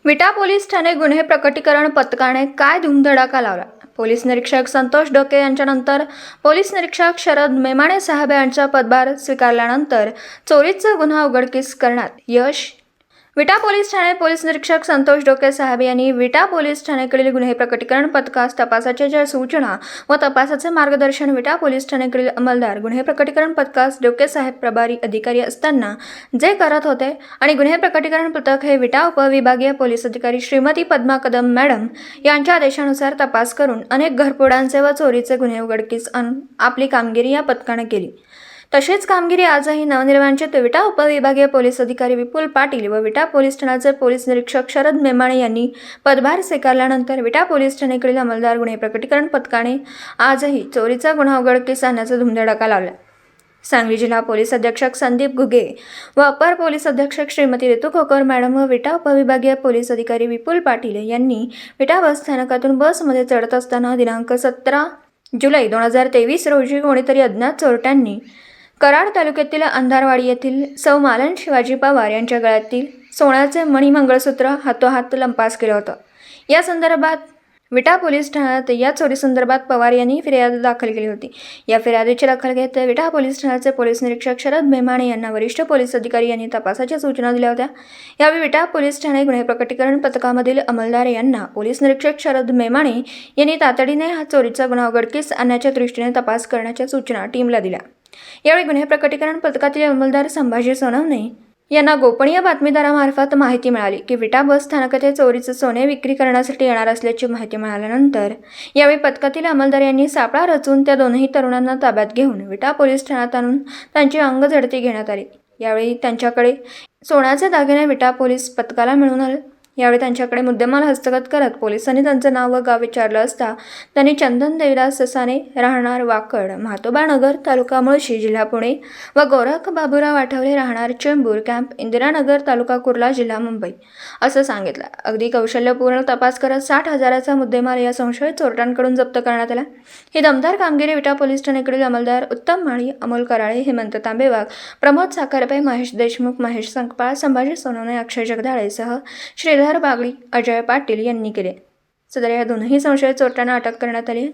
विटा पोलीस ठाणे गुन्हे प्रकटीकरण पथकाने काय धुमधडाका लावला? पोलीस निरीक्षक संतोष डोके यांच्यानंतर पोलीस निरीक्षक शरद मेमाणे साहेब यांचा पदभार स्वीकारल्यानंतर चोरीचा गुन्हा उघडकीस करण्यात यश. विटा पोलीस ठाणे पोलीस निरीक्षक संतोष डोके साहेब यांनी विटा पोलीस ठाणेकडील गुन्हे प्रकटीकरण पथकास तपासाच्या ज्या सूचना व तपासाचे मार्गदर्शन विटा पोलीस ठाणेकडील अंमलदार गुन्हे प्रकटीकरण पथकास डोके साहेब प्रभारी अधिकारी असताना जे करत होते आणि गुन्हे प्रकटीकरण पथक हे विटा उपविभागीय पोलीस अधिकारी श्रीमती पद्मा कदम मॅडम यांच्या आदेशानुसार तपास करून अनेक घरफोडांचे व चोरीचे गुन्हे उघडकीस आणून आपली कामगिरी या पथकाने केली. तशीच कामगिरी आजही नवनिर्माणचे विटा उपविभागीय पोलीस अधिकारी विपुल पाटील व विटा पोलीस ठाण्याचे पोलीस निरीक्षक शरद मेमाणे यांनी पदभार स्वीकारल्यानंतर विटा पोलीस ठाणेकडील अंमलदार गुन्हे प्रकटीकरण पथकाने आजही चोरीचा गुन्हा उघडकीस आणण्याचा धुमधडाका लावला. सांगली जिल्हा पोलीस अधीक्षक संदीप घुगे व अपर पोलीस अधीक्षक श्रीमती ऋतू खोकर मॅडम व विटा उपविभागीय पोलीस अधिकारी विपुल पाटील यांनी विटा बस स्थानकातून बसमध्ये चढत असताना दिनांक 17 जुलै 2023 रोजी कोणीतरी अज्ञात चोरट्यांनी कराड तालुक्यातील अंधारवाडी येथील सौ मालन शिवाजी पवार यांच्या गळ्यातील सोन्याचे मणी मंगळसूत्र हातोहात लंपास केलं होतं. या संदर्भात विटा पोलीस ठाण्यात या चोरीसंदर्भात पवार यांनी फिर्याद दाखल केली होती. या फिर्यादीची दखल घेत विटा पोलीस ठाण्याचे पोलीस निरीक्षक शरद मेमाणे यांना वरिष्ठ पोलीस अधिकारी यांनी तपासाच्या सूचना दिल्या होत्या. यावेळी विटा पोलीस ठाणे गुन्हे प्रकटीकरण पथकामधील अंमलदार यांना पोलीस निरीक्षक शरद मेमाणे यांनी तातडीने हा चोरीचा गुन्हा उघडकीस आणण्याच्या दृष्टीने तपास करण्याच्या सूचना टीमला दिल्या. यावेळी गुन्हे प्रकटीकरण पथकातील अंमलदार संभाजी सोनवणे यांना गोपनीय बातमीदारामार्फत माहिती मिळाली की विटा बस स्थानकात हे चोरीचे सोने विक्री करण्यासाठी येणार असल्याची माहिती मिळाल्यानंतर यावेळी पथकातील अंमलदार यांनी सापळा रचून त्या दोनही तरुणांना ताब्यात घेऊन विटा पोलीस ठाण्यात आणून त्यांची अंगझडती घेण्यात आली. यावेळी त्यांच्याकडे सोन्याचे दागिने विटा पोलीस पथकाला मिळून आले. यावेळी त्यांच्याकडे मुद्देमाल हस्तगत करत पोलिसांनी त्यांचं नाव व गाव विचारलं असता त्यांनी चंदन देविदास ससाने राहणार वाकड म्हातोबा नगर तालुका मुळशी जिल्हा पुणे व गोरख बाबूराव आठवले राहणार चेंबूर कॅम्प इंदिरानगर तालुका कुर्ला जिल्हा मुंबई असं सांगितलं. अगदी कौशल्यपूर्ण तपास करत 60,000चा मुद्देमाल या संशयित चोरट्यांकडून जप्त करण्यात आला. ही दमदार कामगिरी विटा पोलीस ठाणेकडील अंमलदार उत्तम माळी, अमोल कराळे, हेमंत तांबेवाग, प्रमोद साखरपे, महेश देशमुख, महेश संकपाळ, संभाजी सोनवणे, अक्षय जगदाळेसह श्रीधर बागडी, अजय पाटील यांनी केले. सदर या दोनही संशयित चोरट्यांना अटक करण्यात आली.